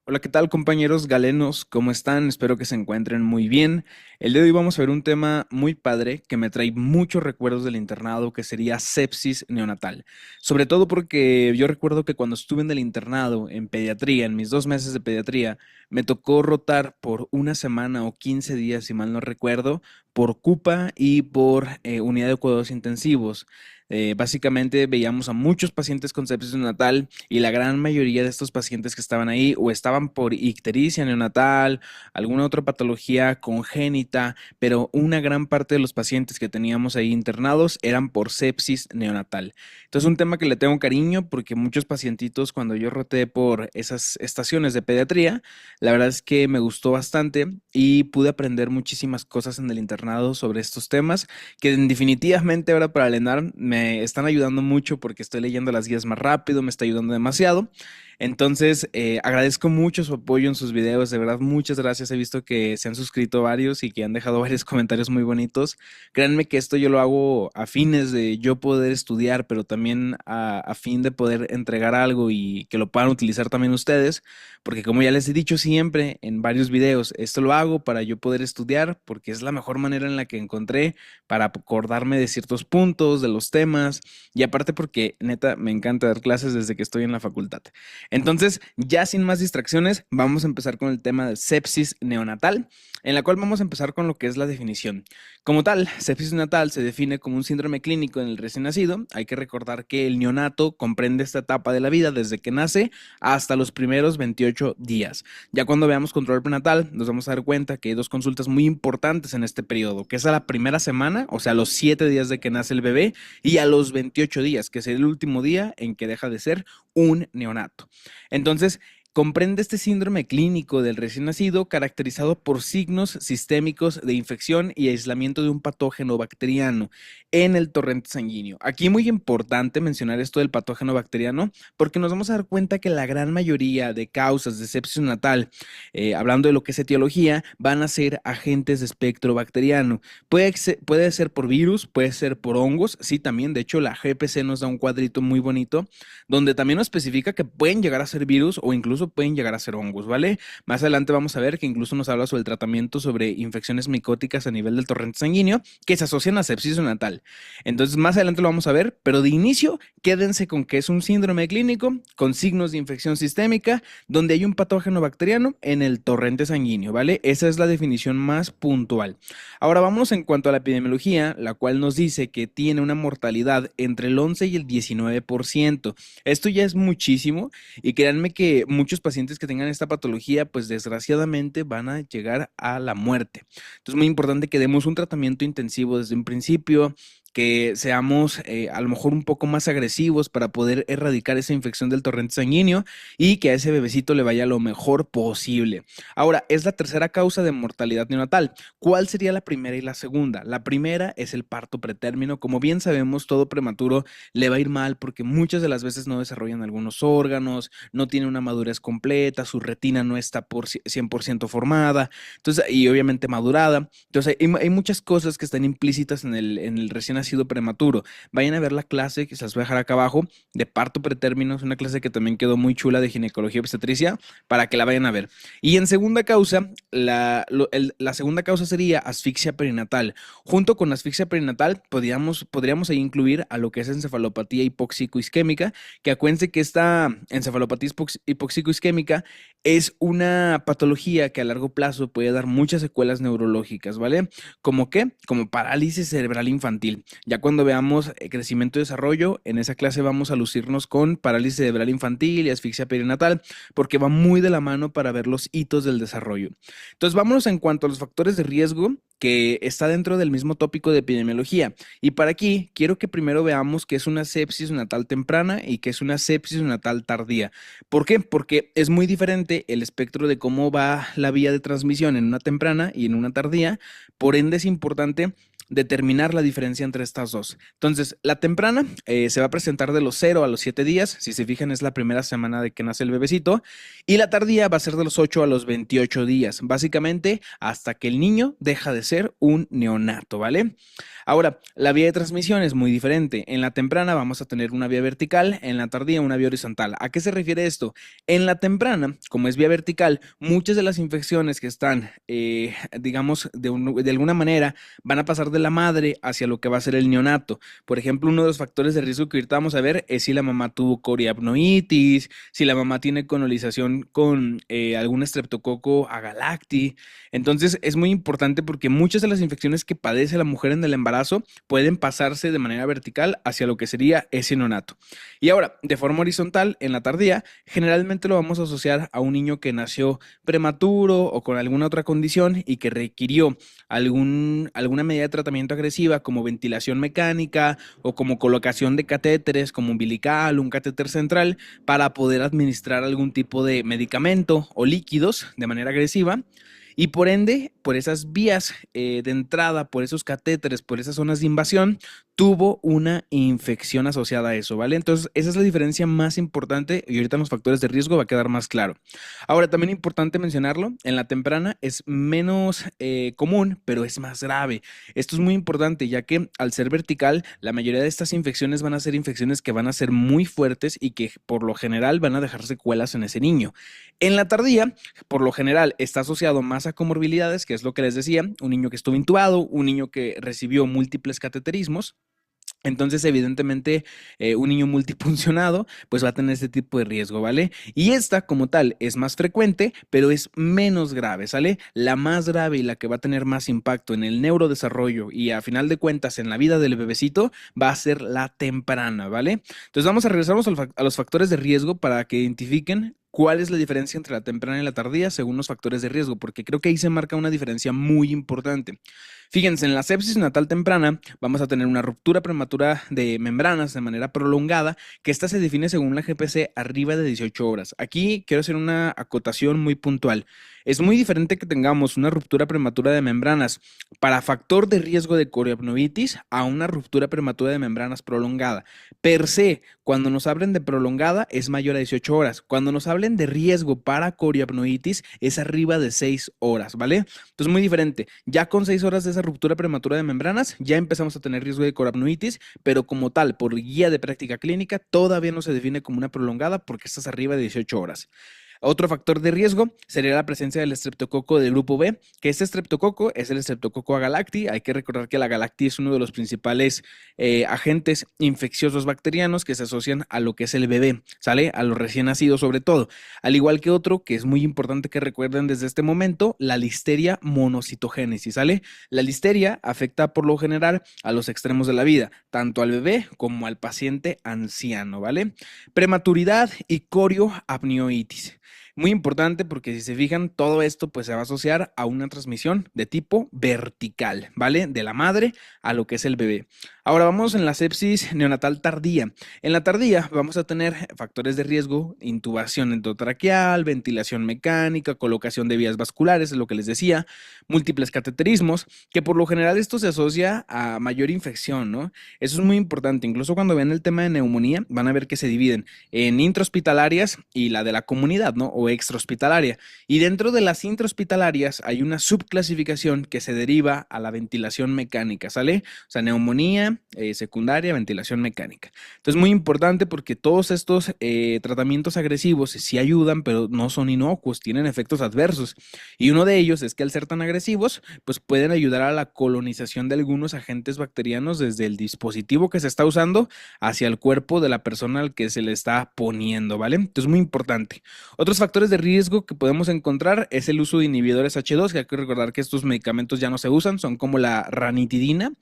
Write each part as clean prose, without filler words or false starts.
Hola, ¿qué tal compañeros galenos? ¿Cómo están? Espero que se encuentren muy bien. El día de hoy vamos a ver un tema muy padre que me trae muchos recuerdos del internado, que sería sepsis neonatal. Sobre todo porque yo recuerdo que cuando estuve en el internado, en pediatría, en mis 2 meses de pediatría, me tocó rotar por una semana o 15 días, si mal no recuerdo, por CUPA y por unidad de cuidados intensivos. Básicamente veíamos a muchos pacientes con sepsis neonatal y la gran mayoría de estos pacientes que estaban ahí o estaban por ictericia neonatal, alguna otra patología congénita, pero una gran parte de los pacientes que teníamos ahí internados eran por sepsis neonatal. Entonces, un tema que le tengo cariño porque muchos pacientitos cuando yo roté por esas estaciones de pediatría, la verdad es que me gustó bastante y pude aprender muchísimas cosas en el internado sobre estos temas que definitivamente ahora para el ENAR me están ayudando mucho porque estoy leyendo las guías más rápido, me está ayudando demasiado. Entonces, agradezco mucho su apoyo en sus videos, de verdad, muchas gracias. He visto que se han suscrito varios y que han dejado varios comentarios muy bonitos. Créanme que esto yo lo hago a fines de yo poder estudiar, pero también a fin de poder entregar algo y que lo puedan utilizar también ustedes, porque como ya les he dicho siempre en varios videos, esto lo hago para yo poder estudiar, porque es la mejor manera en la que encontré para acordarme de ciertos puntos, de los temas, y aparte porque neta me encanta dar clases desde que estoy en la facultad. Entonces, ya sin más distracciones, vamos a empezar con el tema de sepsis neonatal, en la cual vamos a empezar con lo que es la definición. Como tal, sepsis neonatal se define como un síndrome clínico en el recién nacido. Hay que recordar que el neonato comprende esta etapa de la vida desde que nace hasta los primeros 28 días. Ya cuando veamos control prenatal, nos vamos a dar cuenta que hay dos consultas muy importantes en este periodo, que es a la primera semana, o sea, a los 7 días de que nace el bebé, y a los 28 días, que es el último día en que deja de ser un neonato. Entonces, comprende este síndrome clínico del recién nacido caracterizado por signos sistémicos de infección y aislamiento de un patógeno bacteriano en el torrente sanguíneo. Aquí muy importante mencionar esto del patógeno bacteriano porque nos vamos a dar cuenta que la gran mayoría de causas de sepsis natal, hablando de lo que es etiología, van a ser agentes de espectro bacteriano. Puede ser por virus, puede ser por hongos, sí también, de hecho la GPC nos da un cuadrito muy bonito donde también nos especifica que pueden llegar a ser virus o incluso pueden llegar a ser hongos, ¿vale? Más adelante vamos a ver que incluso nos habla sobre el tratamiento sobre infecciones micóticas a nivel del torrente sanguíneo que se asocian a sepsis natal. Entonces más adelante lo vamos a ver, pero de inicio quédense con que es un síndrome clínico con signos de infección sistémica donde hay un patógeno bacteriano en el torrente sanguíneo, ¿vale? Esa es la definición más puntual. Ahora vamos en cuanto a la epidemiología, la cual nos dice que tiene una mortalidad entre el 11 y el 19%. Esto ya es muchísimo y créanme que muchos pacientes que tengan esta patología, pues desgraciadamente van a llegar a la muerte. Entonces es muy importante que demos un tratamiento intensivo desde un principio, que seamos a lo mejor un poco más agresivos para poder erradicar esa infección del torrente sanguíneo y que a ese bebecito le vaya lo mejor posible. Ahora, es la tercera causa de mortalidad neonatal. ¿Cuál sería la primera y la segunda? La primera es el parto pretérmino. Como bien sabemos, todo prematuro le va a ir mal porque muchas de las veces no desarrollan algunos órganos, no tiene una madurez completa, su retina no está por 100% formada, entonces, y obviamente madurada. Entonces, hay muchas cosas que están implícitas en el recién nacido prematuro. Vayan a ver la clase que se las voy a dejar acá abajo de parto pretérmino, es una clase que también quedó muy chula de ginecología obstetricia para que la vayan a ver. Y en segunda causa, la segunda causa sería asfixia perinatal. Junto con asfixia perinatal, podríamos ahí incluir a lo que es encefalopatía hipóxico-isquémica, que acuérdense que esta encefalopatía hipóxico-isquémica es una patología que a largo plazo puede dar muchas secuelas neurológicas, ¿vale? ¿Como qué? Como parálisis cerebral infantil. Ya cuando veamos crecimiento y desarrollo, en esa clase vamos a lucirnos con parálisis cerebral infantil y asfixia perinatal, porque va muy de la mano para ver los hitos del desarrollo. Entonces, vámonos en cuanto a los factores de riesgo que está dentro del mismo tópico de epidemiología. Y para aquí, quiero que primero veamos qué es una sepsis natal temprana y qué es una sepsis natal tardía. ¿Por qué? Porque es muy diferente el espectro de cómo va la vía de transmisión en una temprana y en una tardía. Por ende, es importante determinar la diferencia entre estas dos. Entonces, la temprana se va a presentar de los 0 a los 7 días, si se fijan es la primera semana de que nace el bebecito, y la tardía va a ser de los 8 a los 28 días, básicamente hasta que el niño deja de ser un neonato, ¿vale? Ahora, la vía de transmisión es muy diferente. En la temprana vamos a tener una vía vertical, en la tardía una vía horizontal. ¿A qué se refiere esto? En la temprana, como es vía vertical, muchas de las infecciones que están, digamos, de alguna manera, van a pasar de la madre hacia lo que va a ser el neonato. Por ejemplo, uno de los factores de riesgo que ahorita vamos a ver es si la mamá tuvo coriapnoitis, si la mamá tiene colonización con algún estreptococo agalacti. Entonces, es muy importante porque muchas de las infecciones que padece la mujer en el embarazo pueden pasarse de manera vertical hacia lo que sería ese neonato. Y ahora, de forma horizontal, en la tardía, generalmente lo vamos a asociar a un niño que nació prematuro o con alguna otra condición y que requirió alguna medida de tratamiento agresiva como ventilación mecánica o como colocación de catéteres como umbilical, un catéter central para poder administrar algún tipo de medicamento o líquidos de manera agresiva. Y por ende, por esas vías de entrada, por esos catéteres, por esas zonas de invasión, tuvo una infección asociada a eso, ¿vale? Entonces, esa es la diferencia más importante y ahorita en los factores de riesgo va a quedar más claro. Ahora, también importante mencionarlo, en la temprana es menos común, pero es más grave. Esto es muy importante, ya que al ser vertical, la mayoría de estas infecciones van a ser infecciones que van a ser muy fuertes y que por lo general van a dejar secuelas en ese niño. En la tardía, por lo general, está asociado más a comorbilidades, que es lo que les decía, un niño que estuvo intubado, un niño que recibió múltiples cateterismos. Entonces, evidentemente, un niño multipuncionado, pues va a tener este tipo de riesgo, ¿vale? Y esta, como tal, es más frecuente, pero es menos grave, ¿sale? La más grave y la que va a tener más impacto en el neurodesarrollo y a final de cuentas en la vida del bebecito va a ser la temprana, ¿vale? Entonces, vamos a regresarnos a los factores de riesgo para que identifiquen cuál es la diferencia entre la temprana y la tardía según los factores de riesgo, porque creo que ahí se marca una diferencia muy importante. Fíjense, en la sepsis natal temprana vamos a tener una ruptura prematura de membranas de manera prolongada, que esta se define según la GPC arriba de 18 horas. Aquí quiero hacer una acotación muy puntual. Es muy diferente que tengamos una ruptura prematura de membranas para factor de riesgo de coriapnoitis a una ruptura prematura de membranas prolongada. Per se, cuando nos hablen de prolongada es mayor a 18 horas. Cuando nos hablen de riesgo para coriapnoitis es arriba de 6 horas, ¿vale? Entonces, muy diferente. Ya con 6 horas de esa ruptura prematura de membranas, ya empezamos a tener riesgo de coriapnoitis, pero como tal, por guía de práctica clínica, todavía no se define como una prolongada porque estás arriba de 18 horas. Otro factor de riesgo sería la presencia del estreptococo del grupo B, que este estreptococo es el estreptococo agalacti. Hay que recordar que la agalacti es uno de los principales agentes infecciosos bacterianos que se asocian a lo que es el bebé, ¿sale? A los recién nacidos sobre todo. Al igual que otro que es muy importante que recuerden desde este momento, la listeria monocitogénesis, ¿sale? La listeria afecta por lo general a los extremos de la vida, tanto al bebé como al paciente anciano, ¿vale? Prematuridad y corioapnioitis. Muy importante porque si se fijan, todo esto pues se va a asociar a una transmisión de tipo vertical, ¿vale? De la madre a lo que es el bebé. Ahora vamos en la sepsis neonatal tardía. En la tardía vamos a tener factores de riesgo, intubación endotraqueal, ventilación mecánica, colocación de vías vasculares, es lo que les decía, múltiples cateterismos, que por lo general esto se asocia a mayor infección, ¿no? Eso es muy importante. Incluso cuando vean el tema de neumonía, van a ver que se dividen en intrahospitalarias y la de la comunidad, ¿no? O extrahospitalaria. Y dentro de las intrahospitalarias hay una subclasificación que se deriva a la ventilación mecánica, ¿sale? O sea, neumonía secundaria, ventilación mecánica. Entonces, muy importante porque todos estos tratamientos agresivos sí ayudan, pero no son inocuos, tienen efectos adversos. Y uno de ellos es que al ser tan agresivos, pues pueden ayudar a la colonización de algunos agentes bacterianos desde el dispositivo que se está usando hacia el cuerpo de la persona al que se le está poniendo, ¿vale? Entonces, muy importante. Otros factores de riesgo que podemos encontrar es el uso de inhibidores H2, que hay que recordar que estos medicamentos ya no se usan, son como la ranitidina,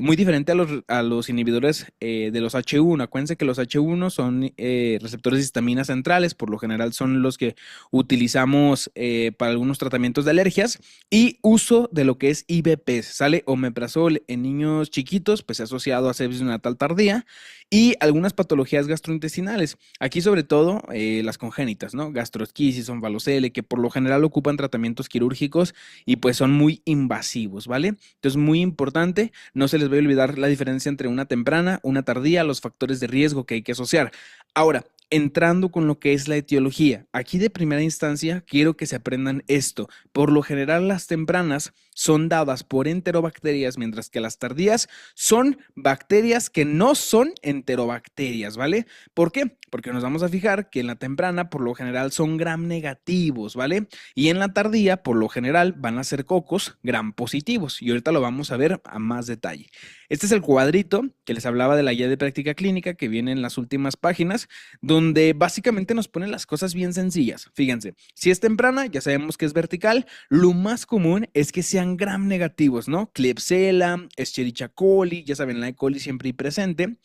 muy diferente a los inhibidores de los H1. Acuérdense que los H1 son receptores de histamina centrales, por lo general son los que utilizamos para algunos tratamientos de alergias, y uso de lo que es IVP, sale omeprazol en niños chiquitos, pues asociado a sepsis neonatal tardía, y algunas patologías gastrointestinales. Aquí sobre todo las congénitas, ¿no? Gastroesquisis, onfalocele, que por lo general ocupan tratamientos quirúrgicos y pues son muy invasivos, ¿vale? Entonces muy importante, no se les va a olvidar la diferencia entre una temprana, una tardía, los factores de riesgo que hay que asociar. Ahora, entrando con lo que es la etiología, aquí de primera instancia quiero que se aprendan esto. Por lo general las tempranas son dadas por enterobacterias, mientras que las tardías son bacterias que no son enterobacterias, ¿vale? ¿Por qué? Porque nos vamos a fijar que en la temprana por lo general son gram negativos, ¿vale? Y en la tardía por lo general van a ser cocos gram positivos y ahorita lo vamos a ver a más detalle. Este es el cuadrito que les hablaba de la guía de práctica clínica que viene en las últimas páginas, donde básicamente nos ponen las cosas bien sencillas. Fíjense, si es temprana, ya sabemos que es vertical, lo más común es que sean gram negativos, ¿no? Klebsiella, Escherichia coli, ya saben, la E. coli siempre y presente.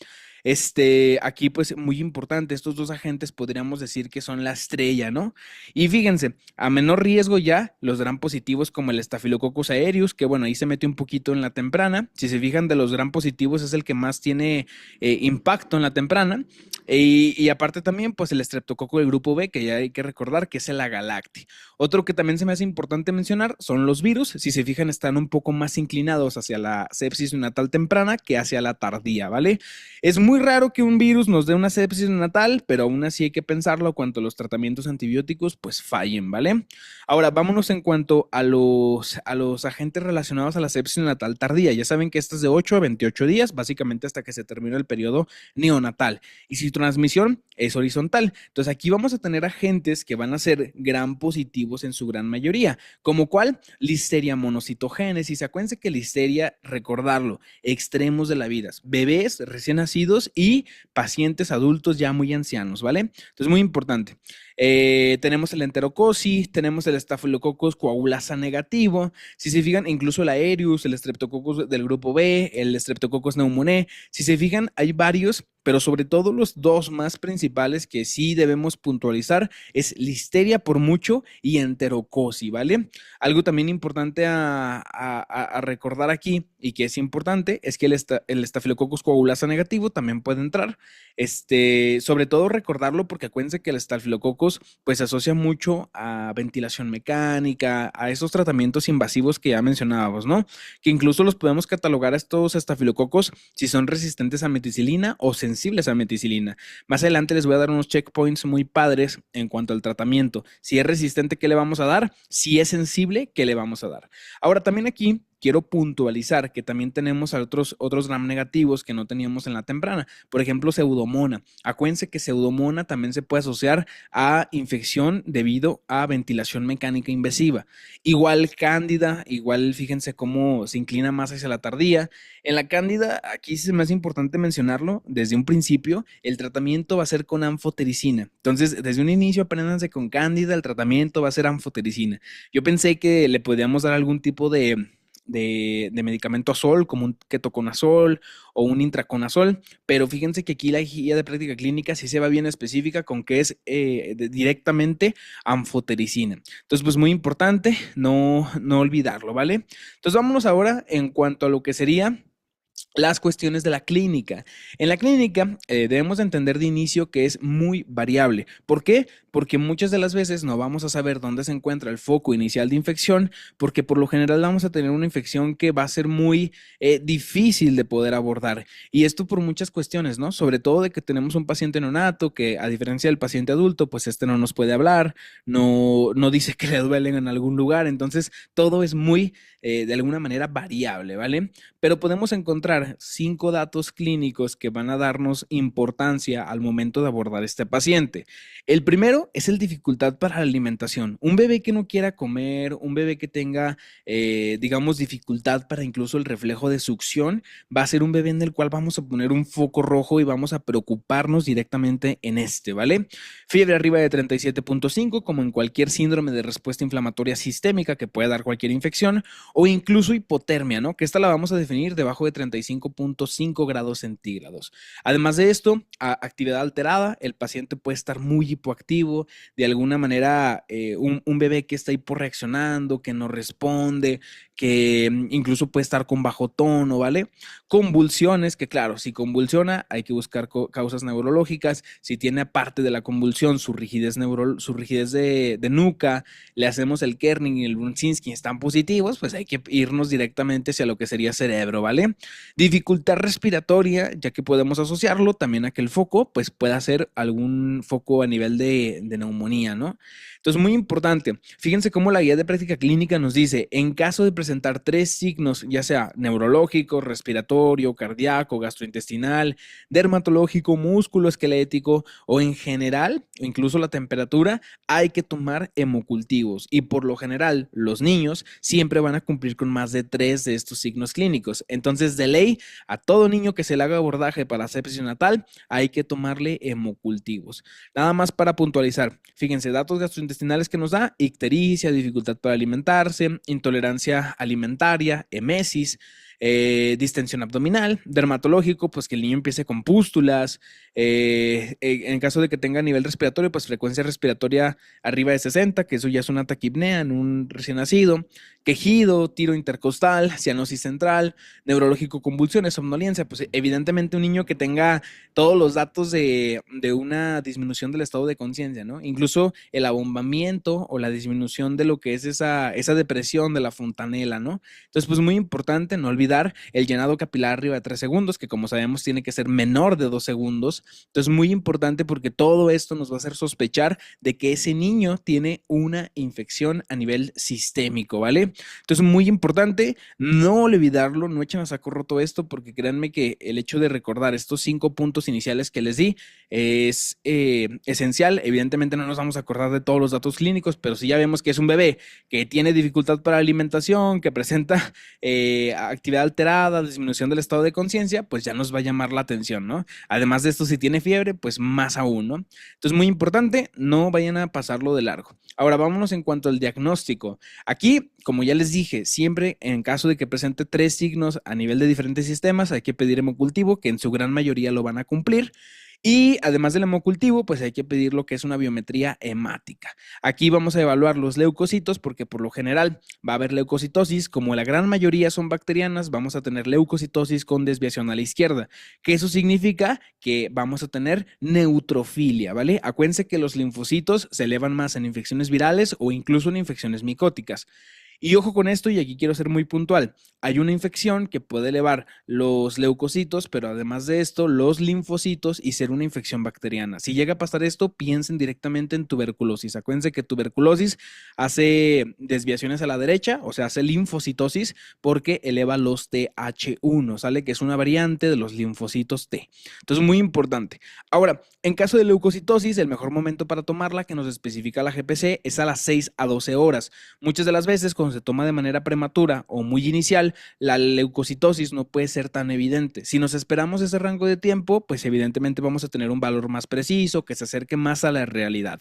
Aquí pues muy importante, estos dos agentes podríamos decir que son la estrella, ¿no? Y fíjense, a menor riesgo ya los gram positivos como el Staphylococcus aureus, que bueno, ahí se mete un poquito en la temprana. Si se fijan de los gram positivos es el que más tiene impacto en la temprana. Y aparte también pues el estreptococo del grupo B, que ya hay que recordar que es el agalacti. Otro que también se me hace importante mencionar son los virus. Si se fijan están un poco más inclinados hacia la sepsis neonatal temprana que hacia la tardía, ¿vale? Es muy raro que un virus nos dé una sepsis neonatal, pero aún así hay que pensarlo cuanto los tratamientos antibióticos pues fallen, ¿vale? Ahora, vámonos en cuanto a los agentes relacionados a la sepsis neonatal tardía. Ya saben que esta es de 8 a 28 días, básicamente hasta que se termina el periodo neonatal. Y su transmisión es horizontal. Entonces aquí vamos a tener agentes que van a ser gram positivos en su gran mayoría, como cuál, Listeria monocitogénesis. Acuérdense que Listeria, recordarlo, extremos de la vida, bebés recién nacidos y pacientes adultos ya muy ancianos, ¿vale? Entonces muy importante. Tenemos el enterocosis, tenemos el Staphylococcus coagulasa negativo. Si se fijan, incluso el Aereus, el Streptococcus del grupo B, el Streptococcus pneumoniae. Si se fijan, hay varios, pero sobre todo los dos más principales que sí debemos puntualizar es Listeria por mucho y enterocosis, ¿vale? Algo también importante a recordar aquí y que es importante es que el Staphylococcus coagulasa negativo también puede entrar. Sobre todo recordarlo porque acuérdense que el Staphylococcus pues se asocia mucho a ventilación mecánica, a esos tratamientos invasivos que ya mencionábamos, ¿no? Que incluso los podemos catalogar a estos estafilococos si son resistentes a meticilina o sensibles a meticilina. Más adelante les voy a dar unos checkpoints muy padres en cuanto al tratamiento. Si es resistente, ¿qué le vamos a dar? Si es sensible, ¿qué le vamos a dar? Ahora, también aquí quiero puntualizar que también tenemos otros gram negativos que no teníamos en la temprana. Por ejemplo, Pseudomonas. Acuérdense que Pseudomonas también se puede asociar a infección debido a ventilación mecánica invasiva. Igual Cándida, igual fíjense cómo se inclina más hacia la tardía. En la Cándida, aquí es más importante mencionarlo, desde un principio, el tratamiento va a ser con anfotericina. Entonces, desde un inicio, apréndanse con Cándida, el tratamiento va a ser anfotericina. Yo pensé que le podíamos dar algún tipo de medicamento azol, como un ketoconazol o un intraconazol, pero fíjense que aquí la guía de práctica clínica sí se va bien específica con que es directamente anfotericina. Entonces, pues muy importante no olvidarlo, ¿vale? Entonces, vámonos ahora en cuanto a lo que sería las cuestiones de la clínica. En la clínica debemos entender de inicio que es muy variable. ¿Por qué? Porque muchas de las veces no vamos a saber dónde se encuentra el foco inicial de infección, porque por lo general vamos a tener una infección que va a ser muy difícil de poder abordar. Y esto por muchas cuestiones, ¿no? Sobre todo de que tenemos un paciente neonato que, a diferencia del paciente adulto, pues no nos puede hablar, no dice que le duelen en algún lugar. Entonces, todo es muy, de alguna manera, variable, ¿vale? Pero podemos encontrar 5 datos clínicos que van a darnos importancia al momento de abordar este paciente. El primero es el dificultad para la alimentación. Un bebé que no quiera comer, un bebé que tenga, digamos, dificultad para incluso el reflejo de succión, va a ser un bebé en el cual vamos a poner un foco rojo y vamos a preocuparnos directamente en ¿vale? Fiebre arriba de 37.5, como en cualquier síndrome de respuesta inflamatoria sistémica que puede dar cualquier infección, o incluso hipotermia, ¿no? Que esta la vamos a definir debajo de 35.5 grados centígrados. Además de esto, actividad alterada, el paciente puede estar muy hipoactivo, de alguna manera un bebé que está hiporreaccionando, que no responde, que incluso puede estar con bajo tono, ¿vale? Convulsiones, que claro, si convulsiona hay que buscar causas neurológicas. Si tiene aparte de la convulsión su rigidez, su rigidez de nuca, le hacemos el Kerning y el Brunzinski, están positivos, pues hay que irnos directamente hacia lo que sería cerebro, ¿vale? Dificultad respiratoria, ya que podemos asociarlo también a que el foco, pues pueda ser algún foco a nivel de neumonía, ¿no? Entonces, muy importante, fíjense cómo la guía de práctica clínica nos dice, en caso de presentar 3 signos, ya sea neurológico, respiratorio, cardíaco, gastrointestinal, dermatológico, musculoesquelético o en general, incluso la temperatura, hay que tomar hemocultivos y por lo general los niños siempre van a cumplir con más de 3 de estos signos clínicos. Entonces, de ley, a todo niño que se le haga abordaje para sepsis neonatal, hay que tomarle hemocultivos. Nada más para puntualizar, fíjense, datos gastrointestinales que nos da: ictericia, dificultad para alimentarse, intolerancia alimentaria, emesis, distensión abdominal, dermatológico, pues que el niño empiece con pústulas, en caso de que tenga nivel respiratorio, pues frecuencia respiratoria arriba de 60, que eso ya es una taquipnea en un recién nacido, quejido, tiro intercostal, cianosis central, neurológico, convulsiones, somnolencia, pues evidentemente un niño que tenga todos los datos de una disminución del estado de conciencia, ¿no? Incluso el abombamiento o la disminución de lo que es esa depresión de la fontanela, ¿no? Entonces, pues muy importante no olvidar el llenado capilar arriba de 3 segundos, que como sabemos tiene que ser menor de 2 segundos. Entonces, muy importante porque todo esto nos va a hacer sospechar de que ese niño tiene una infección a nivel sistémico, ¿vale? Entonces, muy importante no olvidarlo, no echen a saco roto esto, porque créanme que el hecho de recordar estos 5 puntos iniciales que les di es esencial. Evidentemente no nos vamos a acordar de todos los datos clínicos, pero si ya vemos que es un bebé que tiene dificultad para la alimentación, que presenta actividad alterada, disminución del estado de conciencia, pues ya nos va a llamar la atención, ¿no? Además de esto, si tiene fiebre, pues más aún, ¿no? Entonces, muy importante, no vayan a pasarlo de largo. Ahora, vámonos en cuanto al diagnóstico. Aquí, como ya les dije, siempre en caso de que presente 3 signos a nivel de diferentes sistemas, hay que pedir hemocultivo, que en su gran mayoría lo van a cumplir. Y además del hemocultivo, pues hay que pedir lo que es una biometría hemática. Aquí vamos a evaluar los leucocitos porque por lo general va a haber leucocitosis, como la gran mayoría son bacterianas, vamos a tener leucocitosis con desviación a la izquierda, que eso significa que vamos a tener neutrofilia, ¿vale? Acuérdense que los linfocitos se elevan más en infecciones virales o incluso en infecciones micóticas. Y ojo con esto, y aquí quiero ser muy puntual. Hay una infección que puede elevar los leucocitos, pero además de esto, los linfocitos y ser una infección bacteriana. Si llega a pasar esto, piensen directamente en tuberculosis. Acuérdense que tuberculosis hace desviaciones a la derecha, o sea, hace linfocitosis porque eleva los TH1, ¿sale? Que es una variante de los linfocitos T. Entonces, muy importante. Ahora, en caso de leucocitosis, el mejor momento para tomarla, que nos especifica la GPC, es a las 6 a 12 horas. Muchas de las veces, cuando se toma de manera prematura o muy inicial, la leucocitosis no puede ser tan evidente. Si nos esperamos ese rango de tiempo, pues evidentemente vamos a tener un valor más preciso, que se acerque más a la realidad.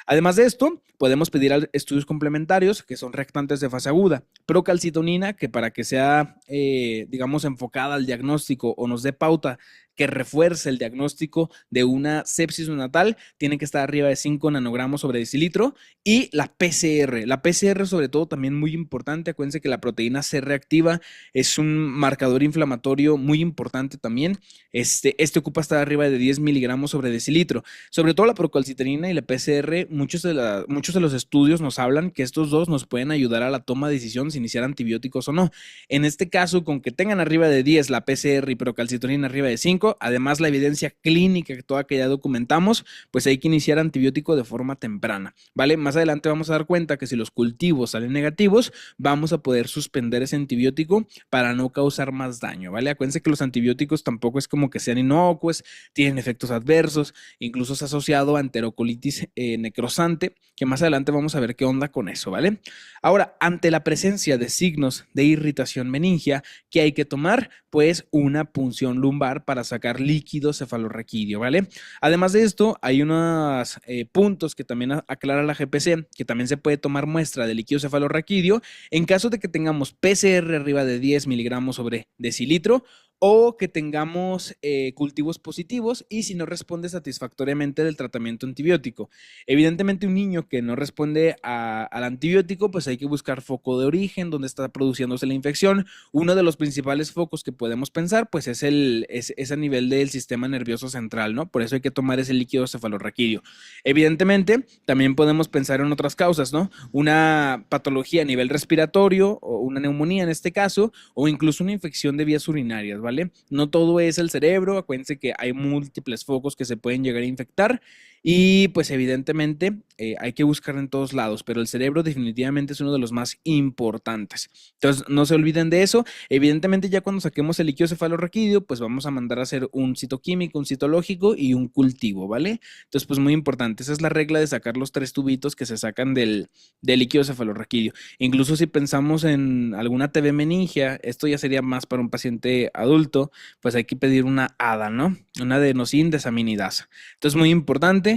Además de esto, podemos pedir estudios complementarios que son reactantes de fase aguda, procalcitonina, que para que sea, digamos, enfocada al diagnóstico o nos dé pauta que refuerce el diagnóstico de una sepsis neonatal, tiene que estar arriba de 5 nanogramos sobre decilitro, y la PCR. La PCR sobre todo también muy importante, acuérdense que la proteína C reactiva es un marcador inflamatorio muy importante también. Este ocupa estar arriba de 10 miligramos sobre decilitro. Sobre todo la procalcitonina y la PCR, muchos de los estudios nos hablan que estos dos nos pueden ayudar a la toma de decisión si iniciar antibióticos o no. En este caso, con que tengan arriba de 10 la PCR y procalcitonina arriba de 5, además la evidencia clínica que toda que ya documentamos, pues hay que iniciar antibiótico de forma temprana, ¿vale? Más adelante vamos a dar cuenta que si los cultivos salen negativos, vamos a poder suspender ese antibiótico para no causar más daño, ¿vale? Acuérdense que los antibióticos tampoco es como que sean inocuos, tienen efectos adversos, incluso se ha asociado a enterocolitis necrosante, que más adelante vamos a ver qué onda con eso, ¿vale? Ahora, ante la presencia de signos de irritación meningia, ¿qué hay que tomar? Pues una punción lumbar para sacar líquido cefalorraquídeo, ¿vale? Además de esto, hay unos puntos que también aclara la GPC, que también se puede tomar muestra de líquido cefalorraquídeo en caso de que tengamos PCR arriba de 10 miligramos sobre decilitro o que tengamos cultivos positivos y si no responde satisfactoriamente del tratamiento antibiótico. Evidentemente un niño que no responde al antibiótico, pues hay que buscar foco de origen, donde está produciéndose la infección. Uno de los principales focos que podemos pensar, pues es a nivel del sistema nervioso central, ¿no? Por eso hay que tomar ese líquido cefalorraquídeo. Evidentemente, también podemos pensar en otras causas, ¿no? Una patología a nivel respiratorio o una neumonía en este caso, o incluso una infección de vías urinarias, ¿vale? No todo es el cerebro, acuérdense que hay múltiples focos que se pueden llegar a infectar y pues evidentemente hay que buscar en todos lados, pero el cerebro definitivamente es uno de los más importantes. Entonces no se olviden de eso. Evidentemente ya cuando saquemos el líquido cefalorraquídeo, pues vamos a mandar a hacer un citoquímico, un citológico y un cultivo, ¿vale? Entonces pues muy importante, esa es la regla de sacar los 3 tubitos que se sacan del líquido cefalorraquídeo. Incluso si pensamos en alguna TB meningia, esto ya sería más para un paciente adulto, pues hay que pedir una ADA, ¿no? Una adenosín desaminidasa. Entonces muy importante,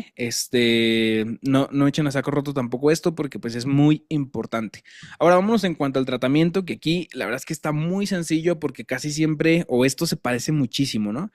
no echen a saco roto tampoco esto porque pues es muy importante. Ahora vámonos en cuanto al tratamiento, que aquí la verdad es que está muy sencillo porque casi siempre, o esto se parece muchísimo, ¿no?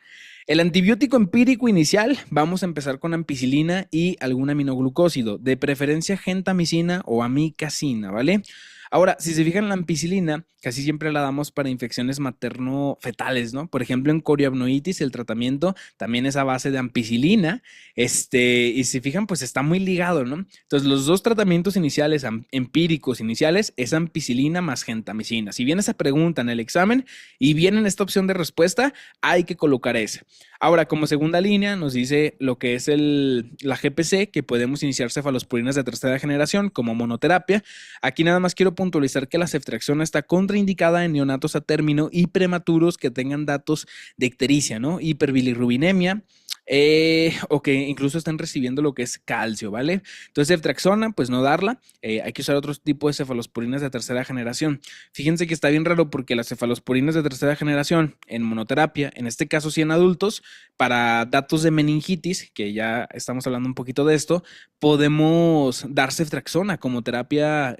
El antibiótico empírico inicial, vamos a empezar con ampicilina y algún aminoglucósido, de preferencia gentamicina o amicacina, ¿vale? Ahora, si se fijan, la ampicilina casi siempre la damos para infecciones materno-fetales, ¿no? Por ejemplo, en coriamnoitis el tratamiento también es a base de ampicilina, y si se fijan, pues está muy ligado, ¿no? Entonces, los dos tratamientos iniciales, empíricos iniciales, es ampicilina más gentamicina. Si viene esa pregunta en el examen y viene en esta opción de respuesta, hay que colocar ese. Ahora, como segunda línea, nos dice lo que es la GPC, que podemos iniciar cefalosporinas de tercera generación como monoterapia. Aquí nada más quiero puntualizar que la ceftriaxona está contraindicada en neonatos a término y prematuros que tengan datos de ictericia, ¿no? Hiperbilirrubinemia. O que incluso están recibiendo lo que es calcio, ¿vale? Entonces, ceftriaxona, pues no darla. Hay que usar otro tipo de cefalosporinas de tercera generación. Fíjense que está bien raro porque las cefalosporinas de tercera generación en monoterapia, en este caso sí en adultos, para datos de meningitis, que ya estamos hablando un poquito de esto, podemos dar ceftriaxona como terapia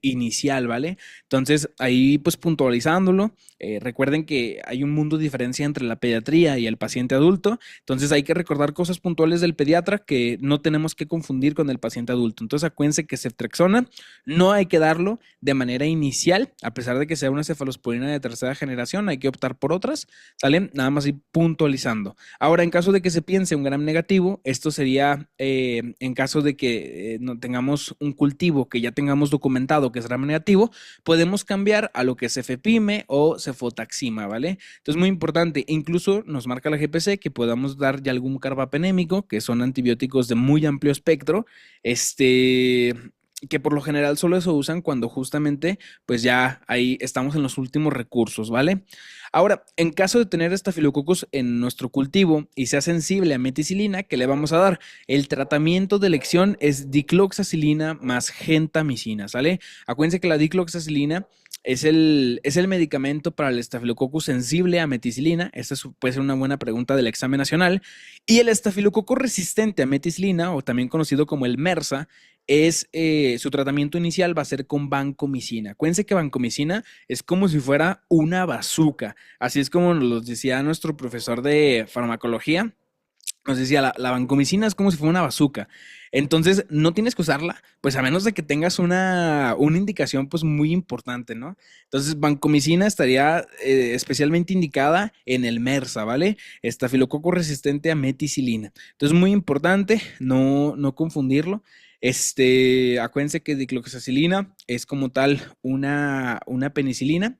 inicial, ¿vale? Entonces, ahí pues puntualizándolo, recuerden que hay un mundo de diferencia entre la pediatría y el paciente adulto, entonces hay que recordar cosas puntuales del pediatra que no tenemos que confundir con el paciente adulto. Entonces acuérdense que ceftriaxona no hay que darlo de manera inicial, a pesar de que sea una cefalosporina de tercera generación, hay que optar por otras, ¿sale? Nada más ir puntualizando. Ahora, en caso de que se piense un gram negativo, esto sería en caso de que no tengamos un cultivo que ya tengamos documentado que es gram negativo, podemos cambiar a lo que es cefepime o cefotaxima, ¿vale? Entonces, muy importante, incluso nos marca la GPC que podamos dar ya algún carbapenémico, que son antibióticos de muy amplio espectro, que por lo general solo se usan cuando justamente pues ya ahí estamos en los últimos recursos, ¿vale? Ahora, en caso de tener estafilococcus en nuestro cultivo y sea sensible a meticilina, ¿qué le vamos a dar? El tratamiento de elección es dicloxacilina más gentamicina, ¿sale? Acuérdense que la dicloxacilina es el medicamento para el estafilococcus sensible a meticilina. Esta puede ser una buena pregunta del examen nacional. Y el estafilococo resistente a meticilina, o también conocido como el MERSA, su tratamiento inicial va a ser con vancomicina. Acuérdense que vancomicina es como si fuera una bazuca. Así es como nos lo decía nuestro profesor de farmacología. Nos decía, la vancomicina es como si fuera una bazuca. Entonces, no tienes que usarla, pues a menos de que tengas una indicación pues muy importante, ¿no? Entonces, vancomicina estaría especialmente indicada en el MERSA, ¿vale? Estafilococo resistente a meticilina. Entonces, muy importante no confundirlo. Acuérdense que dicloxacilina es como tal una penicilina.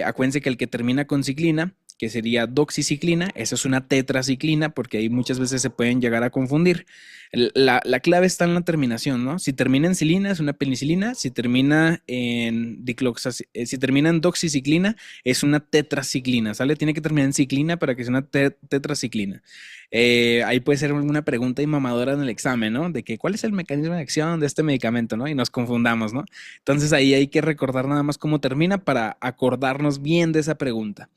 Acuérdense que el que termina con ciclina, que sería doxiciclina, esa es una tetraciclina, porque ahí muchas veces se pueden llegar a confundir. La clave está en la terminación, ¿no? Si termina en cilina es una penicilina, si termina si termina en doxiciclina es una tetraciclina, ¿sale? Tiene que terminar en ciclina para que sea una tetraciclina. Ahí puede ser una pregunta y mamadora en el examen, ¿no? De que cuál es el mecanismo de acción de este medicamento, ¿no? Y nos confundamos, ¿no? Entonces ahí hay que recordar nada más cómo termina para acordarnos bien de esa pregunta.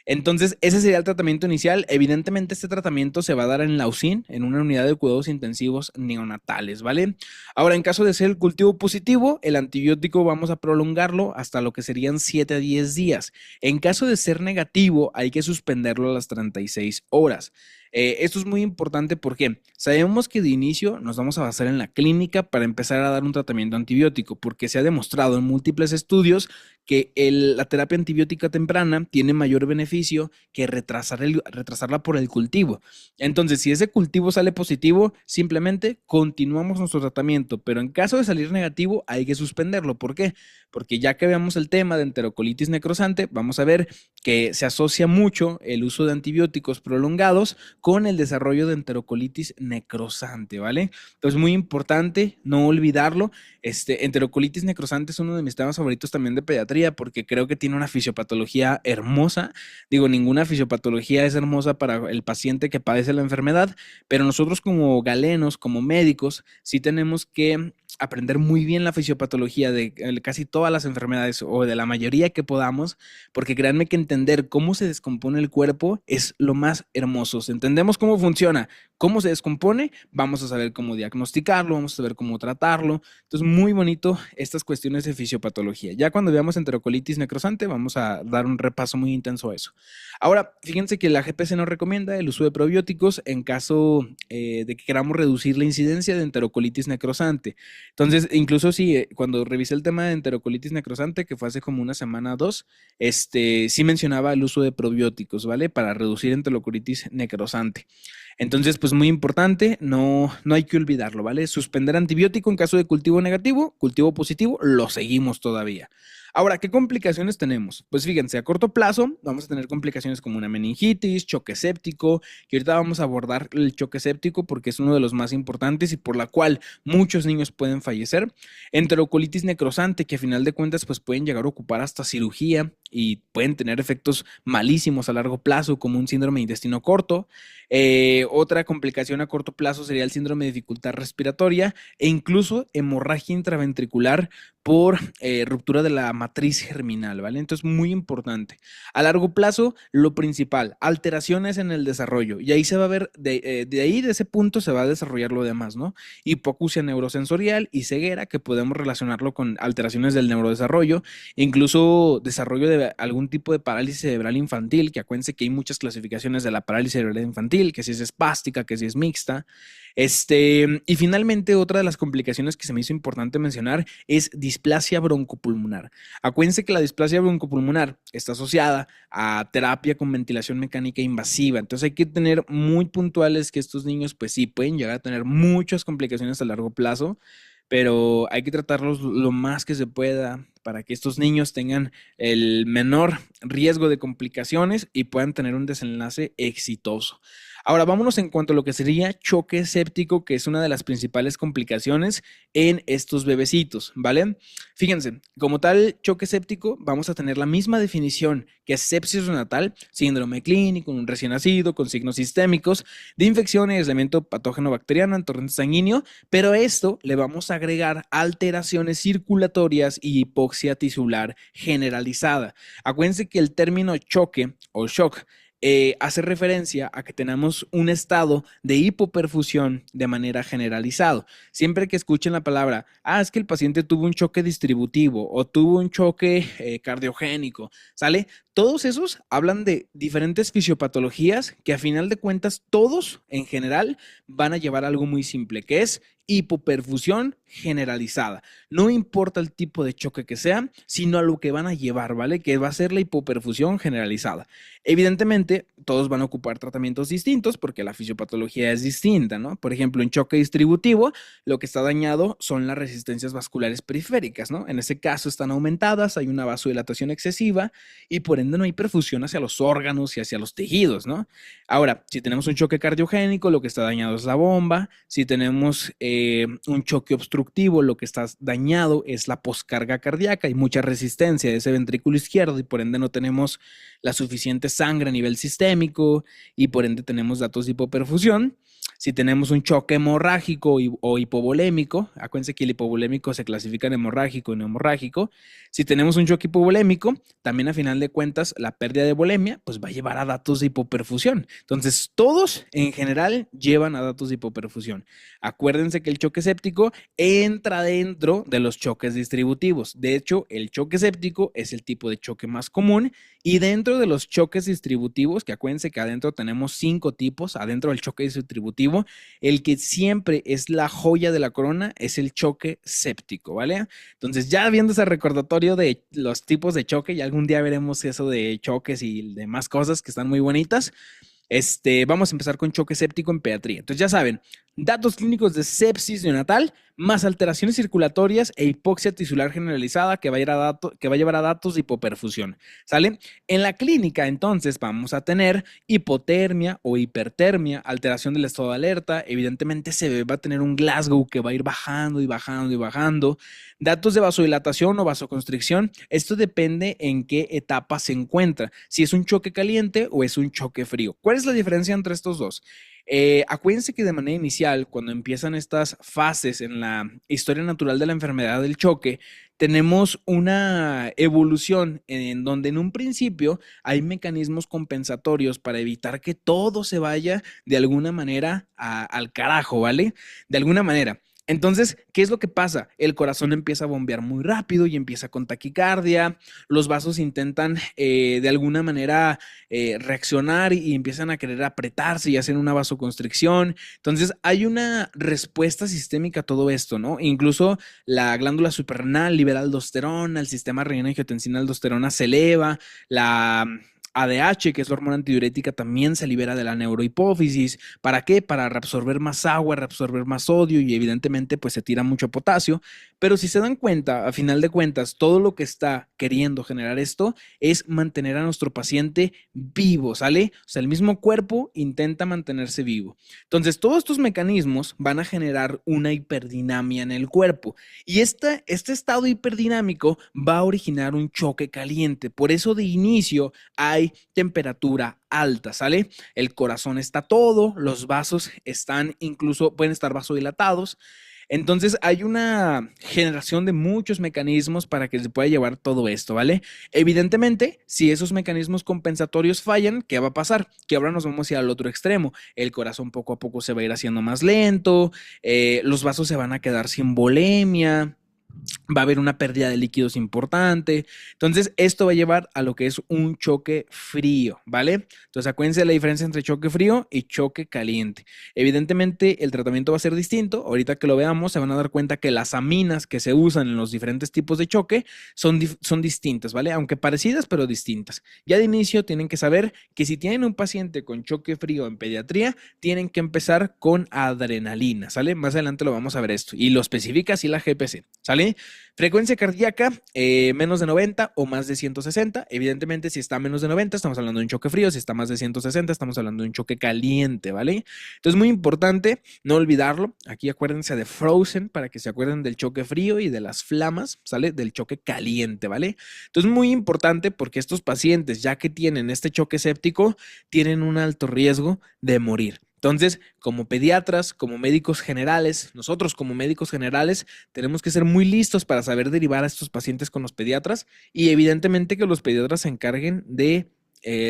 Entonces, ese sería el tratamiento inicial. Evidentemente, este tratamiento se va a dar en la UCIN, en una unidad de cuidados intensivos neonatales, ¿vale? Ahora, en caso de ser el cultivo positivo, el antibiótico vamos a prolongarlo hasta lo que serían 7 a 10 días. En caso de ser negativo, hay que suspenderlo a las 36 horas. Esto es muy importante porque sabemos que de inicio nos vamos a basar en la clínica para empezar a dar un tratamiento antibiótico, porque se ha demostrado en múltiples estudios que la terapia antibiótica temprana tiene mayor beneficio que retrasarla por el cultivo. Entonces, si ese cultivo sale positivo, simplemente continuamos nuestro tratamiento, pero en caso de salir negativo, hay que suspenderlo. ¿Por qué? Porque ya que veamos el tema de enterocolitis necrosante, vamos a ver que se asocia mucho el uso de antibióticos prolongados con el desarrollo de enterocolitis necrosante, ¿vale? Entonces, muy importante no olvidarlo. Enterocolitis necrosante es uno de mis temas favoritos también de pediatría porque creo que tiene una fisiopatología hermosa. Digo, ninguna fisiopatología es hermosa para el paciente que padece la enfermedad, pero nosotros como galenos, como médicos, sí tenemos que aprender muy bien la fisiopatología de casi todas las enfermedades o de la mayoría que podamos, porque créanme que entender cómo se descompone el cuerpo es lo más hermoso. Si entendemos cómo funciona, cómo se descompone, vamos a saber cómo diagnosticarlo, vamos a saber cómo tratarlo. Entonces, muy bonito estas cuestiones de fisiopatología. Ya cuando veamos enterocolitis necrosante, vamos a dar un repaso muy intenso a eso. Ahora, fíjense que la GPC nos recomienda el uso de probióticos en caso de que queramos reducir la incidencia de enterocolitis necrosante. Entonces, incluso si cuando revisé el tema de enterocolitis necrosante, que fue hace como una semana o dos, sí mencionaba el uso de probióticos, ¿vale? Para reducir enterocolitis necrosante. Entonces, pues muy importante, no hay que olvidarlo, ¿vale? Suspender antibiótico en caso de cultivo positivo, lo seguimos todavía. Ahora, ¿qué complicaciones tenemos? Pues fíjense, a corto plazo vamos a tener complicaciones como una meningitis, choque séptico, y ahorita vamos a abordar el choque séptico porque es uno de los más importantes y por la cual muchos niños pueden fallecer. Enterocolitis necrosante, que a final de cuentas pues pueden llegar a ocupar hasta cirugía y pueden tener efectos malísimos a largo plazo, como un síndrome de intestino corto. Otra complicación a corto plazo sería el síndrome de dificultad respiratoria e incluso hemorragia intraventricular por ruptura de la matriz germinal, ¿vale? Entonces, muy importante. A largo plazo, lo principal, alteraciones en el desarrollo. Y ahí se va a ver, de ese punto se va a desarrollar lo demás, ¿no? Hipoacusia neurosensorial y ceguera, que podemos relacionarlo con alteraciones del neurodesarrollo, incluso desarrollo de algún tipo de parálisis cerebral infantil, que acuérdense que hay muchas clasificaciones de la parálisis cerebral infantil, que si es espástica, que si es mixta. Y finalmente, otra de las complicaciones que se me hizo importante mencionar es displasia broncopulmonar. Acuérdense que la displasia broncopulmonar está asociada a terapia con ventilación mecánica invasiva. Entonces hay que tener muy puntuales que estos niños, pues sí, pueden llegar a tener muchas complicaciones a largo plazo, pero hay que tratarlos lo más que se pueda para que estos niños tengan el menor riesgo de complicaciones y puedan tener un desenlace exitoso. Ahora vámonos en cuanto a lo que sería choque séptico, que es una de las principales complicaciones en estos bebecitos, ¿vale? Fíjense, como tal choque séptico vamos a tener la misma definición que sepsis neonatal, síndrome clínico, un recién nacido con signos sistémicos de infección y aislamiento patógeno bacteriano en torrente sanguíneo, pero a esto le vamos a agregar alteraciones circulatorias y hipoxia tisular generalizada. Acuérdense que el término choque o shock hace referencia a que tenemos un estado de hipoperfusión de manera generalizado. Siempre que escuchen la palabra, es que el paciente tuvo un choque distributivo o tuvo un choque cardiogénico, ¿sale? Todos esos hablan de diferentes fisiopatologías que a final de cuentas todos en general van a llevar a algo muy simple, que es hipoperfusión generalizada. No importa el tipo de choque que sea, sino a lo que van a llevar, ¿vale? Que va a ser la hipoperfusión generalizada. Evidentemente, todos van a ocupar tratamientos distintos porque la fisiopatología es distinta, ¿no? Por ejemplo, en choque distributivo, lo que está dañado son las resistencias vasculares periféricas, ¿no? En ese caso están aumentadas, hay una vasodilatación excesiva y por ende no hay perfusión hacia los órganos y hacia los tejidos, ¿no? Ahora, si tenemos un choque cardiogénico, lo que está dañado es la bomba. Si tenemos un choque obstructivo, lo que está dañado es la poscarga cardíaca. Hay mucha resistencia de ese ventrículo izquierdo y por ende no tenemos la suficiente sangre a nivel sistémico y por ende tenemos datos de hipoperfusión. Si tenemos un choque hemorrágico o hipovolémico, acuérdense que el hipovolémico se clasifica en hemorrágico y no hemorrágico. Si tenemos un choque hipovolémico, también a final de cuentas la pérdida de volemia pues va a llevar a datos de hipoperfusión. Entonces todos en general llevan a datos de hipoperfusión. Acuérdense que el choque séptico entra dentro de los choques distributivos. De hecho, el choque séptico es el tipo de choque más común y dentro de los choques distributivos, que acuérdense que adentro tenemos 5 tipos, adentro del choque distributivo, el que siempre es la joya de la corona es el choque séptico, ¿vale? Entonces ya viendo ese recordatorio de los tipos de choque, y algún día veremos eso de choques y demás cosas que están muy bonitas. Vamos a empezar con choque séptico en pediatría. Entonces ya saben, datos clínicos de sepsis neonatal, más alteraciones circulatorias e hipoxia tisular generalizada que va a llevar a datos de hipoperfusión. ¿Sale? En la clínica, entonces, vamos a tener hipotermia o hipertermia, alteración del estado de alerta. Evidentemente, ese bebé va a tener un Glasgow que va a ir bajando y bajando y bajando. Datos de vasodilatación o vasoconstricción. Esto depende en qué etapa se encuentra. Si es un choque caliente o es un choque frío. ¿Cuál es la diferencia entre estos dos? Acuérdense que de manera inicial, cuando empiezan estas fases en la historia natural de la enfermedad del choque, tenemos una evolución en donde en un principio hay mecanismos compensatorios para evitar que todo se vaya de alguna manera al carajo, ¿vale? De alguna manera. Entonces, ¿qué es lo que pasa? El corazón empieza a bombear muy rápido y empieza con taquicardia, los vasos intentan de alguna manera reaccionar y empiezan a querer apretarse y hacen una vasoconstricción. Entonces, hay una respuesta sistémica a todo esto, ¿no? Incluso la glándula suprarrenal libera aldosterona, el sistema renina-angiotensina-aldosterona se eleva, la ADH, que es la hormona antidiurética, también se libera de la neurohipófisis. ¿Para qué? Para reabsorber más agua, reabsorber más sodio y evidentemente pues se tira mucho potasio. Pero si se dan cuenta, a final de cuentas, todo lo que está queriendo generar esto es mantener a nuestro paciente vivo, ¿sale? O sea, el mismo cuerpo intenta mantenerse vivo. Entonces, todos estos mecanismos van a generar una hiperdinamia en el cuerpo y este estado hiperdinámico va a originar un choque caliente. Por eso de inicio hay temperatura alta, ¿sale? El corazón está todo, los vasos están incluso, pueden estar vasodilatados. Entonces hay una generación de muchos mecanismos para que se pueda llevar todo esto, ¿vale? Evidentemente, si esos mecanismos compensatorios fallan, ¿qué va a pasar? Que ahora nos vamos a ir al otro extremo. El corazón poco a poco se va a ir haciendo más lento, los vasos se van a quedar sin volemia, va a haber una pérdida de líquidos importante. Entonces, esto va a llevar a lo que es un choque frío, ¿vale? Entonces, acuérdense de la diferencia entre choque frío y choque caliente. Evidentemente, el tratamiento va a ser distinto. Ahorita que lo veamos, se van a dar cuenta que las aminas que se usan en los diferentes tipos de choque son distintas, ¿vale? Aunque parecidas, pero distintas. Ya de inicio, tienen que saber que si tienen un paciente con choque frío en pediatría, tienen que empezar con adrenalina, ¿sale? Más adelante lo vamos a ver esto. Y lo especifica así la GPC, ¿sale? Frecuencia cardíaca, menos de 90 o más de 160. Evidentemente, si está menos de 90, estamos hablando de un choque frío. Si está más de 160, estamos hablando de un choque caliente, ¿vale? Entonces, muy importante no olvidarlo. Aquí acuérdense de Frozen para que se acuerden del choque frío y de las flamas, ¿sale? Del choque caliente, ¿vale? Entonces, muy importante porque estos pacientes, ya que tienen este choque séptico, tienen un alto riesgo de morir. Entonces, como pediatras, como médicos generales, nosotros como médicos generales tenemos que ser muy listos para saber derivar a estos pacientes con los pediatras y evidentemente que los pediatras se encarguen de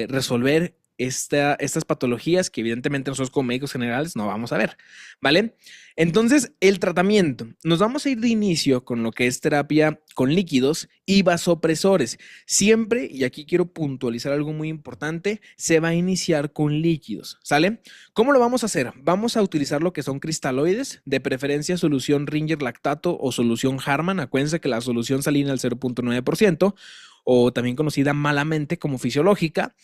resolver estas patologías que evidentemente nosotros como médicos generales no vamos a ver, ¿vale? Entonces, el tratamiento. Nos vamos a ir de inicio con lo que es terapia con líquidos y vasopresores. Siempre, y aquí quiero puntualizar algo muy importante, se va a iniciar con líquidos, ¿sale? ¿Cómo lo vamos a hacer? Vamos a utilizar lo que son cristaloides, de preferencia solución Ringer lactato o solución Harman. Acuérdense que la solución salina al 0.9%, o también conocida malamente como fisiológica,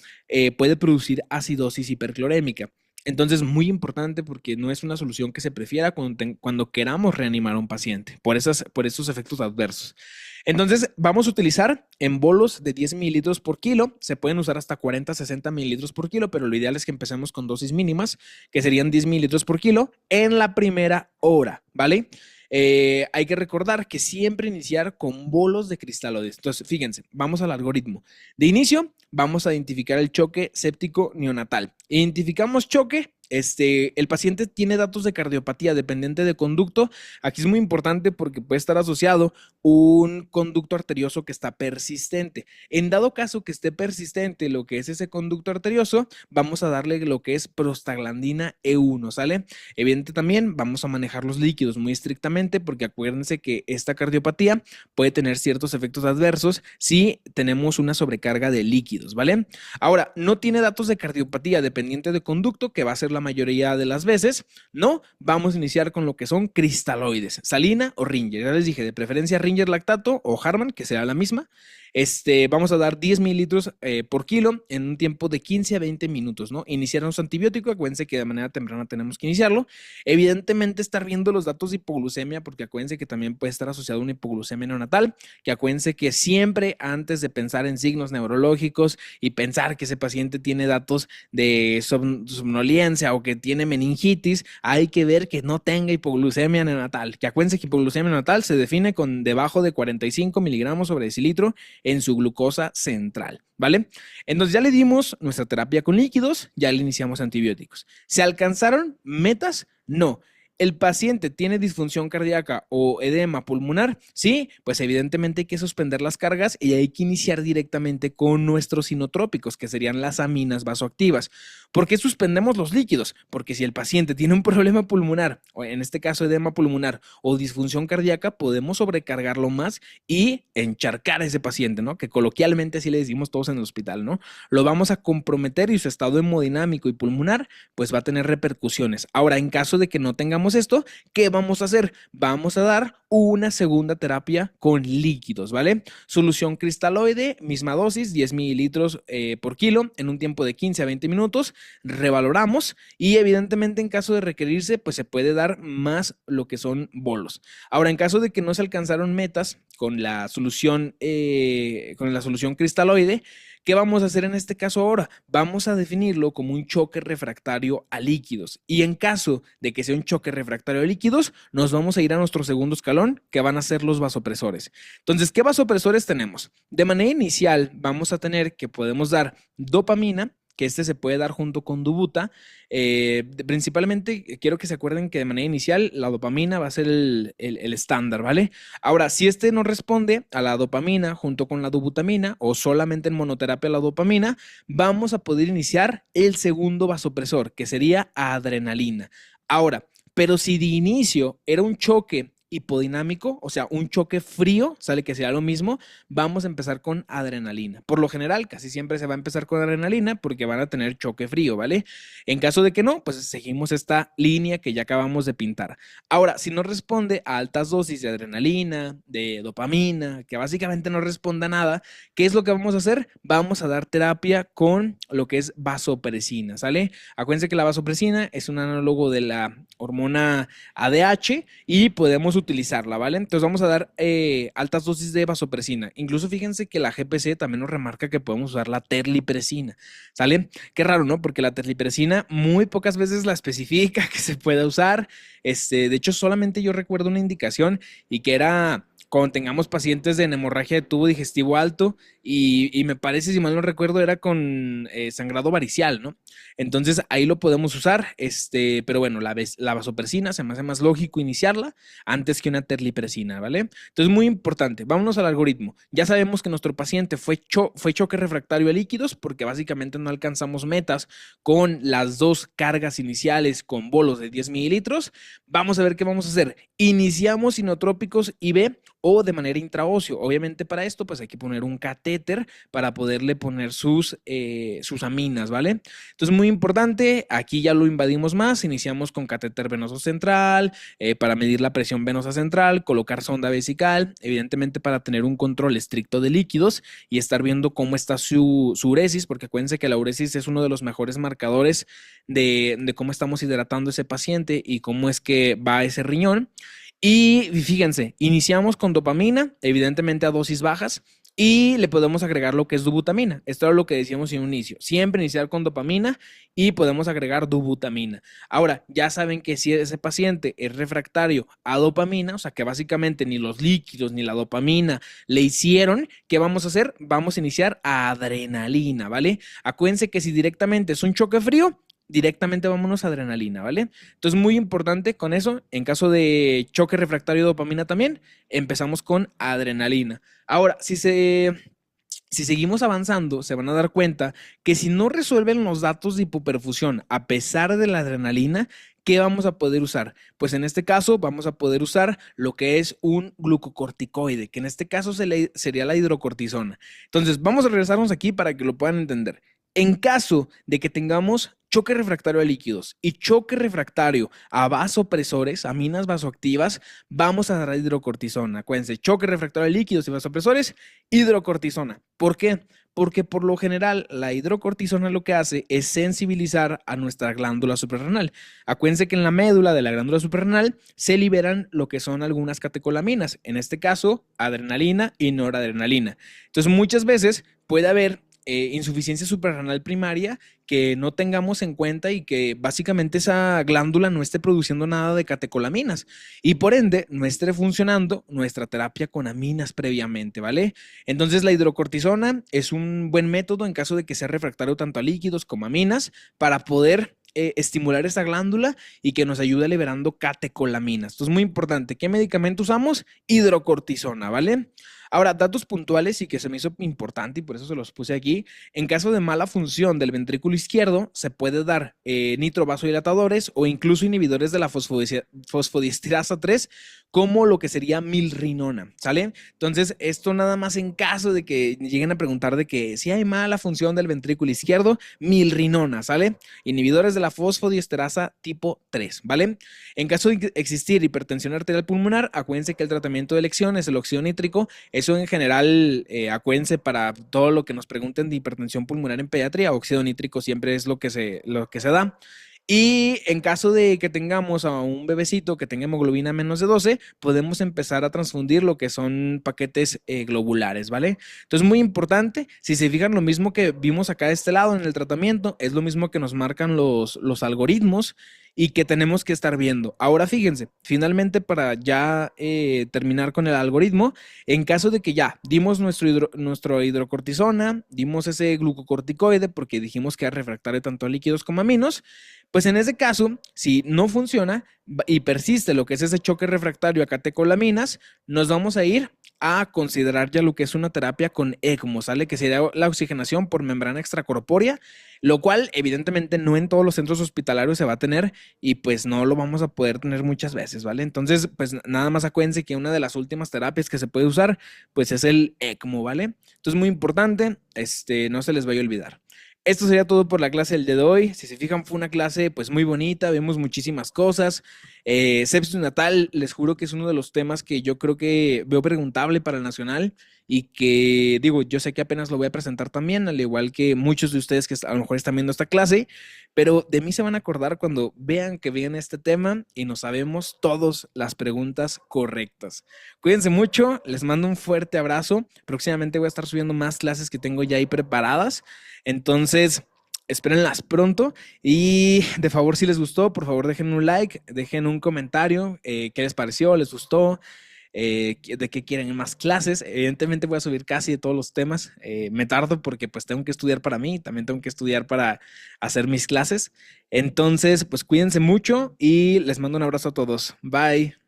puede producir acidosis hiperclorémica. Entonces, muy importante porque no es una solución que se prefiera cuando queramos reanimar a un paciente por esos efectos adversos. Entonces, vamos a utilizar en bolos de 10 mililitros por kilo. Se pueden usar hasta 40, 60 mililitros por kilo, pero lo ideal es que empecemos con dosis mínimas, que serían 10 mililitros por kilo en la primera hora, ¿vale? Hay que recordar que siempre iniciar con bolos de cristaloides. Entonces, fíjense, vamos al algoritmo. De inicio, vamos a identificar el choque séptico neonatal. Identificamos choque, el paciente tiene datos de cardiopatía dependiente de conducto. Aquí es muy importante porque puede estar asociado un conducto arterioso que está persistente. En dado caso que esté persistente lo que es ese conducto arterioso, vamos a darle lo que es prostaglandina E1, ¿sale? Evidente también vamos a manejar los líquidos muy estrictamente porque acuérdense que esta cardiopatía puede tener ciertos efectos adversos si tenemos una sobrecarga de líquidos, ¿vale? Ahora, no tiene datos de cardiopatía dependiente de conducto, que va a ser la mayoría de las veces, ¿no? Vamos a iniciar con lo que son cristaloides, salina o Ringer. Ya les dije, de preferencia Ringer lactato o Harman, que será la misma. Vamos a dar 10 mililitros por kilo en un tiempo de 15 a 20 minutos, ¿no? Iniciarnos antibiótico, acuérdense que de manera temprana tenemos que iniciarlo. Evidentemente estar viendo los datos de hipoglucemia, porque acuérdense que también puede estar asociado a una hipoglucemia neonatal, que acuérdense que siempre antes de pensar en signos neurológicos y pensar que ese paciente tiene datos de somnolencia o que tiene meningitis, hay que ver que no tenga hipoglucemia neonatal, que acuérdense que hipoglucemia neonatal se define con debajo de 45 miligramos sobre decilitro en su glucosa central, ¿vale? Entonces ya le dimos nuestra terapia con líquidos, ya le iniciamos antibióticos. ¿Se alcanzaron metas? No. ¿El paciente tiene disfunción cardíaca o edema pulmonar? Sí, pues evidentemente hay que suspender las cargas y hay que iniciar directamente con nuestros inotrópicos, que serían las aminas vasoactivas. ¿Por qué suspendemos los líquidos? Porque si el paciente tiene un problema pulmonar, o en este caso edema pulmonar o disfunción cardíaca, podemos sobrecargarlo más y encharcar a ese paciente, ¿no? Que coloquialmente así le decimos todos en el hospital, ¿no? Lo vamos a comprometer y su estado hemodinámico y pulmonar pues va a tener repercusiones. Ahora, en caso de que no tengamos esto, ¿qué vamos a hacer? Vamos a dar una segunda terapia con líquidos, ¿vale? Solución cristaloide, misma dosis, 10 mililitros por kilo en un tiempo de 15 a 20 minutos, revaloramos y evidentemente en caso de requerirse, pues se puede dar más lo que son bolos. Ahora, en caso de que no se alcanzaron metas con la solución cristaloide, ¿qué vamos a hacer en este caso ahora? Vamos a definirlo como un choque refractario a líquidos. Y en caso de que sea un choque refractario a líquidos, nos vamos a ir a nuestro segundo escalón, que van a ser los vasopresores. Entonces, ¿qué vasopresores tenemos? De manera inicial, vamos a tener que podemos dar dopamina, que se puede dar junto con Dubuta. Principalmente quiero que se acuerden que de manera inicial la dopamina va a ser el estándar, ¿vale? Ahora, si no responde a la dopamina junto con la dobutamina o solamente en monoterapia la dopamina, vamos a poder iniciar el segundo vasopresor, que sería adrenalina. Ahora, pero si de inicio era un choque hipodinámico, o sea, un choque frío, sale que sea lo mismo, vamos a empezar con adrenalina. Por lo general, casi siempre se va a empezar con adrenalina porque van a tener choque frío, ¿vale? En caso de que no, pues seguimos esta línea que ya acabamos de pintar. Ahora, si no responde a altas dosis de adrenalina, de dopamina, que básicamente no responda a nada, ¿qué es lo que vamos a hacer? Vamos a dar terapia con lo que es vasopresina, ¿sale? Acuérdense que la vasopresina es un análogo de la hormona ADH y podemos utilizarla, ¿vale? Entonces vamos a dar altas dosis de vasopresina. Incluso fíjense que la GPC también nos remarca que podemos usar la terlipresina, ¿sale? Qué raro, ¿no? Porque la terlipresina muy pocas veces la especifica que se pueda usar. De hecho, solamente yo recuerdo una indicación y que era cuando tengamos pacientes de hemorragia de tubo digestivo alto y me parece, si mal no recuerdo, era con sangrado varicial, ¿no? Entonces ahí lo podemos usar, pero bueno, la vasopresina se me hace más lógico iniciarla antes que una terlipresina, ¿vale? Entonces muy importante, vámonos al algoritmo. Ya sabemos que nuestro paciente fue choque refractario a líquidos porque básicamente no alcanzamos metas con las dos cargas iniciales con bolos de 10 mililitros. Vamos a ver qué vamos a hacer. Iniciamos inotrópicos IV o de manera intraóseo. Obviamente para esto pues hay que poner un catéter para poderle poner sus aminas, ¿vale? Entonces muy importante, aquí ya lo invadimos más, iniciamos con catéter venoso central, para medir la presión venosa central, colocar sonda vesical, evidentemente para tener un control estricto de líquidos y estar viendo cómo está su uresis, porque acuérdense que la uresis es uno de los mejores marcadores de cómo estamos hidratando ese paciente y cómo es que va ese riñón. Y fíjense, iniciamos con dopamina, evidentemente a dosis bajas, y le podemos agregar lo que es dubutamina. Esto era lo que decíamos en un inicio. Siempre iniciar con dopamina y podemos agregar dubutamina. Ahora, ya saben que si ese paciente es refractario a dopamina, o sea que básicamente ni los líquidos ni la dopamina le hicieron, ¿qué vamos a hacer? Vamos a iniciar a adrenalina, ¿vale? Acuérdense que si directamente es un choque frío, directamente vámonos a adrenalina, ¿vale? Entonces, muy importante con eso, en caso de choque refractario de dopamina también, empezamos con adrenalina. Ahora, si seguimos avanzando, se van a dar cuenta que si no resuelven los datos de hipoperfusión a pesar de la adrenalina, ¿qué vamos a poder usar? Pues en este caso vamos a poder usar lo que es un glucocorticoide, que en este caso sería la hidrocortisona. Entonces, vamos a regresarnos aquí para que lo puedan entender. En caso de que tengamos choque refractario a líquidos y choque refractario a vasopresores, aminas vasoactivas, vamos a dar hidrocortisona. Acuérdense, choque refractario a líquidos y vasopresores, hidrocortisona. ¿Por qué? Porque por lo general la hidrocortisona lo que hace es sensibilizar a nuestra glándula suprarrenal. Acuérdense que en la médula de la glándula suprarrenal se liberan lo que son algunas catecolaminas, en este caso adrenalina y noradrenalina. Entonces muchas veces puede haber insuficiencia suprarrenal primaria que no tengamos en cuenta y que básicamente esa glándula no esté produciendo nada de catecolaminas y por ende no esté funcionando nuestra terapia con aminas previamente, ¿vale? Entonces la hidrocortisona es un buen método en caso de que sea refractario tanto a líquidos como a aminas para poder estimular esa glándula y que nos ayude liberando catecolaminas. Esto es muy importante. ¿Qué medicamento usamos? Hidrocortisona, ¿vale? Ahora, datos puntuales y que se me hizo importante y por eso se los puse aquí. En caso de mala función del ventrículo izquierdo, se puede dar nitrovasodilatadores o incluso inhibidores de la fosfodiesterasa 3, como lo que sería milrinona, ¿sale? Entonces, esto nada más en caso de que lleguen a preguntar de que si hay mala función del ventrículo izquierdo, milrinona, ¿sale? Inhibidores de la fosfodiesterasa tipo 3, ¿vale? En caso de existir hipertensión arterial pulmonar, acuérdense que el tratamiento de elección es el óxido nítrico. Eso en general, acuérdense para todo lo que nos pregunten de hipertensión pulmonar en pediatría, óxido nítrico siempre es lo que se da. Y en caso de que tengamos a un bebecito que tenga hemoglobina menos de 12, podemos empezar a transfundir lo que son paquetes globulares, ¿vale? Entonces, muy importante, si se fijan, lo mismo que vimos acá de este lado en el tratamiento, es lo mismo que nos marcan los algoritmos y que tenemos que estar viendo. Ahora, fíjense, finalmente para ya terminar con el algoritmo, en caso de que ya dimos nuestro hidrocortisona, dimos ese glucocorticoide porque dijimos que era refractario tanto a líquidos como a aminos, pues en ese caso, si no funciona y persiste lo que es ese choque refractario a catecolaminas, nos vamos a ir a considerar ya lo que es una terapia con ECMO, ¿sale? Que sería la oxigenación por membrana extracorpórea, lo cual evidentemente no en todos los centros hospitalarios se va a tener y pues no lo vamos a poder tener muchas veces, ¿vale? Entonces, pues nada más acuérdense que una de las últimas terapias que se puede usar, pues es el ECMO, ¿vale? Entonces, muy importante, no se les vaya a olvidar. Esto sería todo por la clase del día de hoy. Si se fijan, fue una clase pues muy bonita, vemos muchísimas cosas. Sepsis natal, les juro que es uno de los temas que yo creo que veo preguntable para el nacional y que digo, yo sé que apenas lo voy a presentar también, al igual que muchos de ustedes que a lo mejor están viendo esta clase, pero de mí se van a acordar cuando vean que viene este tema y nos sabemos todas las preguntas correctas. Cuídense mucho, les mando un fuerte abrazo. Próximamente voy a estar subiendo más clases que tengo ya ahí preparadas. Entonces, espérenlas pronto y de favor si les gustó, por favor dejen un like, dejen un comentario, qué les pareció, les gustó, de qué quieren más clases. Evidentemente voy a subir casi de todos los temas, me tardo porque pues tengo que estudiar para mí, también tengo que estudiar para hacer mis clases. Entonces, pues cuídense mucho y les mando un abrazo a todos. Bye.